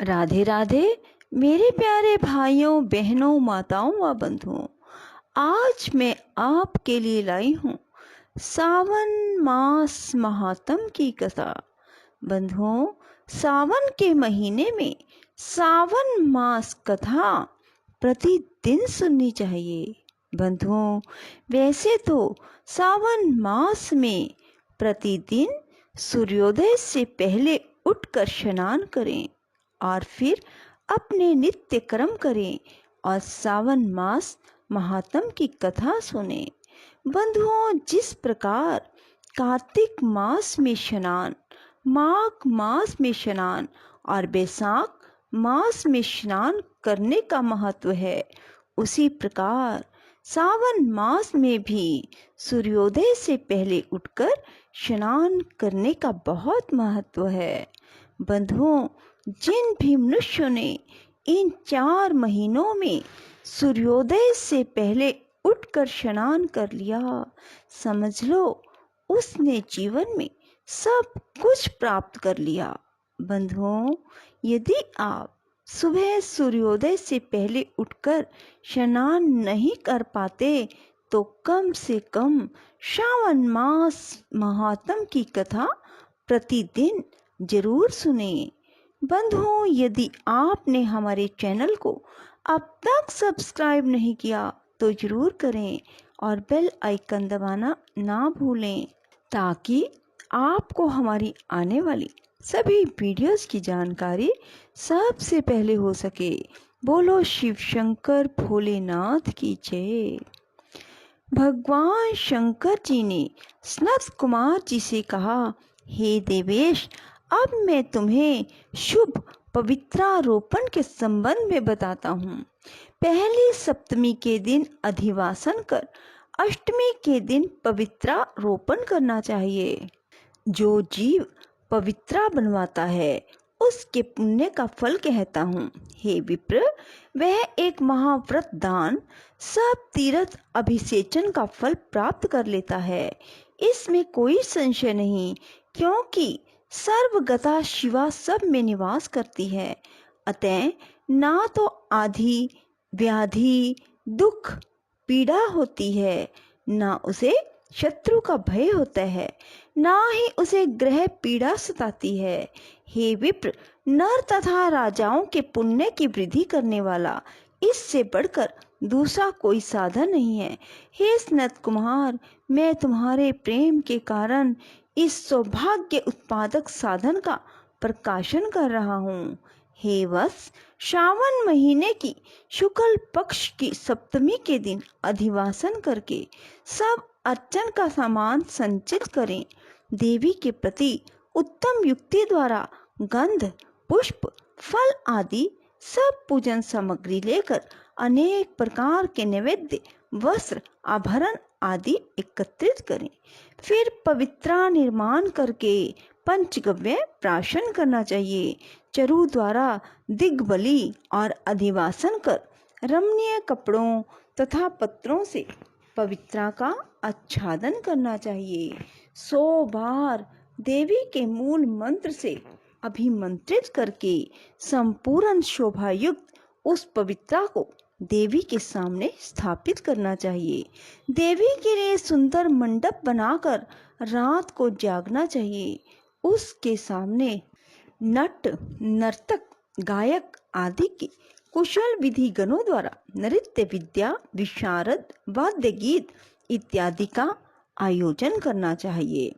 राधे राधे मेरे प्यारे भाइयों बहनों माताओं व बंधुओं। आज मैं आपके लिए लाई हूँ सावन मास महात्म की कथा। बंधुओं, सावन के महीने में सावन मास कथा प्रतिदिन सुननी चाहिए। बंधुओं, वैसे तो सावन मास में प्रतिदिन सूर्योदय से पहले उठकर स्नान करें और फिर अपने नित्य कर्म करें और सावन मास महात्म की कथा सुने। बंधुओं, जिस प्रकार कार्तिक मास में स्नान, माघ मास में स्नान और बैसाख मास में स्नान करने का महत्व है, उसी प्रकार सावन मास में भी सूर्योदय से पहले उठकर स्नान करने का बहुत महत्व है। बंधुओं, जिन भी मनुष्यों ने इन 4 महीनों में सूर्योदय से पहले उठकर स्नान कर लिया, समझ लो उसने जीवन में सब कुछ प्राप्त कर लिया। बंधुओं, यदि आप सुबह सूर्योदय से पहले उठकर स्नान नहीं कर पाते तो कम से कम श्रावण मास महात्म की कथा प्रतिदिन जरूर सुने। बंधुओं, यदि आपने हमारे चैनल को अब तक सब्सक्राइब नहीं किया तो जरूर करें और बेल आइकन दबाना ना भूलें ताकि आपको हमारी आने वाली सभी वीडियोस की जानकारी सबसे पहले हो सके। बोलो शिव शंकर भोलेनाथ की जय। भगवान शंकर जी ने सनत कुमार जी से कहा, हे देवेश, अब मैं तुम्हें शुभ पवित्रारोपण के संबंध में बताता हूँ। पहली सप्तमी के दिन अधिवासन कर अष्टमी के दिन पवित्रारोपण करना चाहिए। जो जीव पवित्रा बनवाता है उसके पुण्य का फल कहता हूँ। हे विप्र, वह एक महाव्रत दान सब तीर्थ अभिषेचन का फल प्राप्त कर लेता है, इसमें कोई संशय नहीं, क्योंकि सर्वगता शिवा सब में निवास करती है। अतः ना तो आधि व्याधि दुख पीड़ा होती है, ना उसे शत्रु का भय होता है, ना ही उसे ग्रह पीड़ा सताती है। हे विप्र, नर तथा राजाओं के पुण्य की वृद्धि करने वाला इससे बढ़कर दूसरा कोई साधन नहीं है। हे सनत कुमार, मैं तुम्हारे प्रेम के कारण इस सौभाग्य उत्पादक साधन का प्रकाशन कर रहा हूँ। हे वत्स, श्रावण महीने की शुक्ल पक्ष की सप्तमी के दिन अधिवासन करके सब अर्चन का सामान संचित करें। देवी के प्रति उत्तम युक्ति द्वारा गंध, पुष्प, फल आदि सब पूजन सामग्री लेकर अनेक प्रकार के नैवेद्य, वस्त्र, आभरण आदि एकत्रित करें। फिर पवित्रा निर्माण करके पंचगव्य प्राशन करना चाहिए। चरु द्वारा दिग्बली और अधिवासन कर रमणीय कपड़ों तथा पत्रों से पवित्रा का आच्छादन करना चाहिए। 100 बार देवी के मूल मंत्र से अभिमंत्रित करके संपूर्ण शोभायुक्त उस पवित्रा को देवी के सामने स्थापित करना चाहिए। देवी के लिए सुंदर मंडप बनाकर रात को जागना चाहिए। उसके सामने नट, नर्तक, गायक आदि के कुशल विधि गणों द्वारा नृत्य विद्या, विशारद, वाद्य गीत इत्यादि का आयोजन करना चाहिए।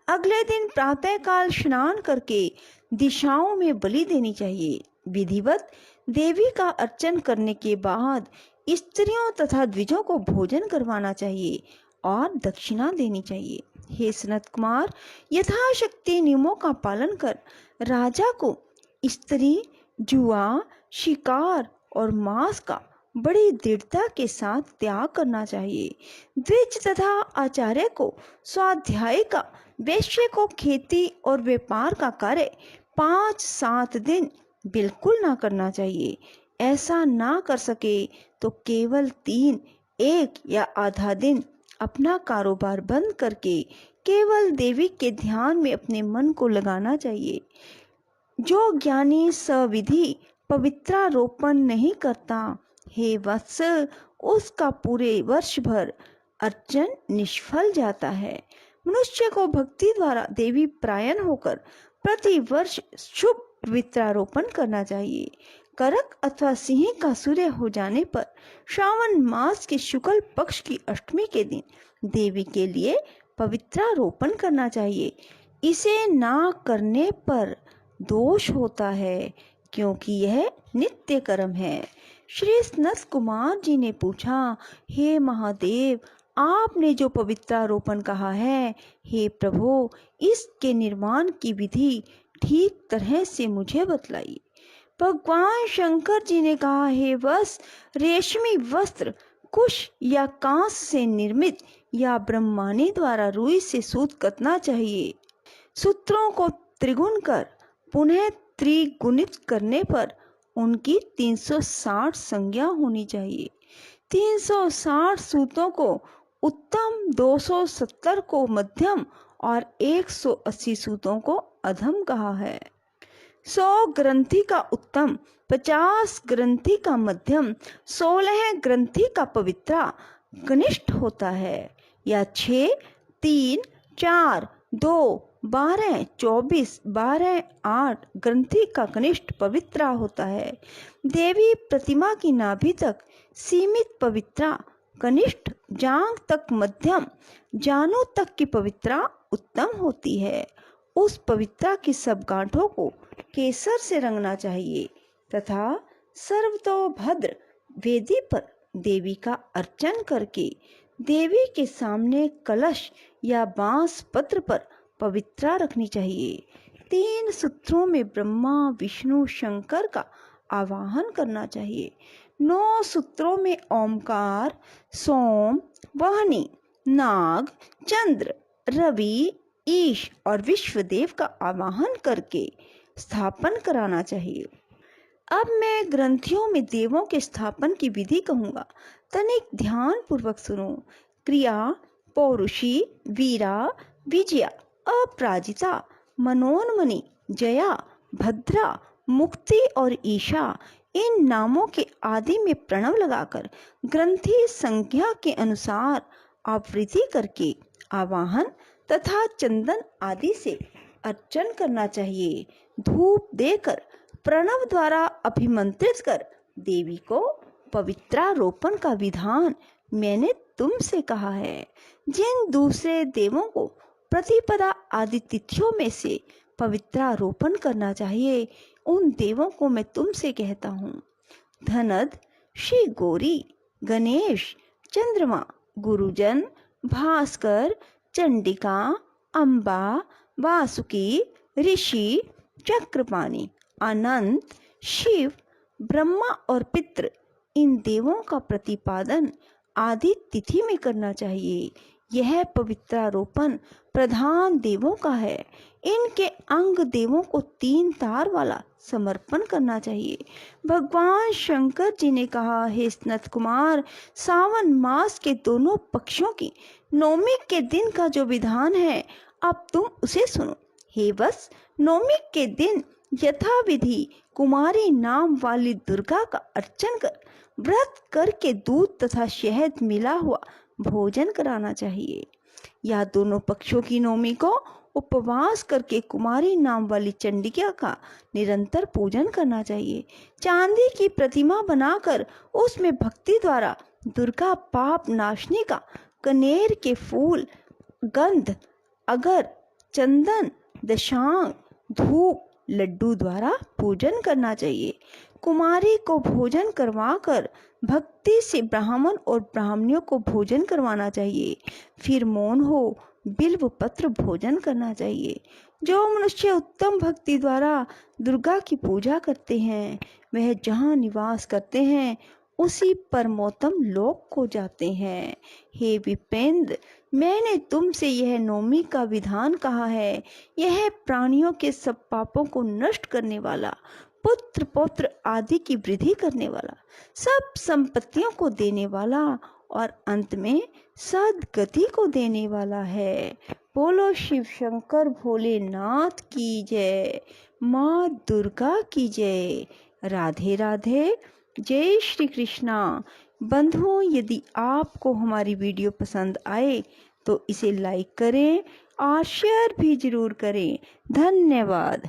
अगले दिन प्रातःकाल स्नान करके दिशाओं में बलि देनी चाहिए। विधिवत देवी का अर्चन करने के बाद स्त्रियों तथा द्विजों को भोजन करवाना चाहिए और दक्षिणा देनी चाहिए। हे सनत कुमार, यथाशक्ति नियमों का पालन कर राजा को स्त्री, जुआ, शिकार और मांस का बड़ी दृढ़ता के साथ त्याग करना चाहिए। द्विज तथा आचार्य को स्वाध्याय का, वैश्य को खेती और व्यापार का कार्य 5-7 दिन बिल्कुल ना करना चाहिए। ऐसा ना कर सके तो केवल 3, 1 या आधा दिन अपना कारोबार बंद करके केवल देवी के ध्यान में अपने मन को लगाना चाहिए। जो ज्ञानी सविधि पवित्रारोपण नहीं करता, हे वत्स, उसका पूरे वर्ष भर अर्चन निष्फल जाता है। मनुष्य को भक्ति द्वारा देवी प्रायण होकर प्रति वर्ष शुभ पवित्रारोपण करना चाहिए। करक अथवा सिंह का सूर्य हो जाने पर श्रावण मास के शुक्ल पक्ष की अष्टमी के दिन देवी के लिए पवित्रारोपण करना चाहिए। इसे ना करने पर दोष होता है, क्योंकि यह नित्य कर्म है। श्री सनत कुमार जी ने पूछा, हे महादेव, आपने जो पवित्रारोपण कहा है, हे प्रभु, इसके निर्माण की विधि ठीक तरह से मुझे बतलाइए। भगवान शंकर जी ने कहा, हे वत्स, रेशमी वस्त्र कुश या कांस से निर्मित या ब्रह्मानी द्वारा रुई से सूत कतना चाहिए। सूत्रों को त्रिगुण कर पुनः त्रिगुणित करने पर उनकी 360 संज्ञा होनी चाहिए। 360 सूतों को उत्तम, 270 को मध्यम और 180 सूतों को अधम कहा है। 100 ग्रंथि का उत्तम, 50 ग्रंथि का मध्यम, 16 ग्रंथि का पवित्रा कनिष्ठ होता है, या 6, 3, 4, 2, 12, 24, 12, 8 ग्रंथि का कनिष्ठ पवित्रा होता है। देवी प्रतिमा की नाभि तक सीमित पवित्रा कनिष्ठ, जांघ तक मध्यम, जानू तक की पवित्रा उत्तम होती है। उस पवित्रा की सब गांठों को केसर से रंगना चाहिए तथा सर्वतोभद्र वेदी पर देवी का अर्चन करके देवी के सामने कलश या बांस पत्र पर पवित्रा रखनी चाहिए। 3 सूत्रों में ब्रह्मा, विष्णु, शंकर का आवाहन करना चाहिए। 9 सूत्रों में ओमकार, सोम, वाहिनी, नाग, चंद्र, रवि, ईश और विश्वदेव का आवाहन करके स्थापन कराना चाहिए। अब मैं ग्रंथियों में देवों के स्थापन की विधि कहूँगा, तनिक ध्यान पूर्वक सुनो। क्रिया: पौरुषी, वीरा, विजया, अपराजिता, मनोन्मणि, जया, भद्रा, मुक्ति और ईशा, इन नामों के आदि में प्रणव लगाकर ग्रंथि संख्या के अनुसार आवृत्ति करके आवाहन तथा चंदन आदि से अर्चन करना चाहिए। धूप देकर प्रणव द्वारा अभिमंत्रित कर देवी को पवित्रारोपण का विधान मैंने तुमसे कहा है। जिन दूसरे देवों को प्रतिपदा आदि तिथियों में से पवित्रारोपण करना चाहिए, उन देवों को मैं तुमसे कहता हूँ: धनद, श्री गौरी, गणेश, चंद्रमा, गुरुजन, भास्कर, चंडिका, अम्बा, वासुकी, ऋषि, चक्रपाणि, अनंत, शिव, ब्रह्मा और पितृ, इन देवों का प्रतिपादन आदि तिथि में करना चाहिए। यह पवित्रारोपण प्रधान देवों का है। इनके अंग देवों को 3 तार वाला समर्पण करना चाहिए। भगवान शंकर जी ने कहा, हे सनत कुमार, सावन मास के दोनों पक्षों की नौमी के दिन का जो विधान है, अब तुम उसे सुनो। हे वत्स, नौमी के दिन यथाविधि कुमारी नाम वाली दुर्गा का अर्चन कर व्रत करके दूध तथा शहद मिला हुआ भोजन कराना चाहिए। या दोनों पक्षों की नौमी को उपवास करके कुमारी नाम वाली चंडिका का निरंतर पूजन करना चाहिए। चांदी की प्रतिमा बनाकर उसमें भक्ति द्वारा दुर्गा पाप नाशनी का कनेर के फूल, गंध, अगर, चंदन, दशांग, धूप, लड्डू द्वारा पूजन करना चाहिए। कुमारी को भोजन करवाकर भक्ति से ब्राह्मण और ब्राह्मणियों को भोजन करवाना चाहिए। फिर मौन हो बिल्व पत्र भोजन करना चाहिए। जो मनुष्य उत्तम भक्ति द्वारा दुर्गा की पूजा करते हैं, वह जहाँ निवास करते हैं उसी परमोत्तम लोक को जाते हैं। हे विपेंद्र, मैंने तुमसे यह नौमी का विधान कहा है। यह प्राणियों के सब पापों को नष्ट करने वाला, पुत्र पौत्र आदि की वृद्धि करने वाला, सब संपत्तियों को देने वाला और अंत में सदगति को देने वाला है। बोलो शिव शंकर भोलेनाथ की जय, माँ दुर्गा की जय। राधे राधे, जय श्री कृष्णा। बंधुओं, यदि आपको हमारी वीडियो पसंद आए तो इसे लाइक करें और शेयर भी जरूर करें। धन्यवाद।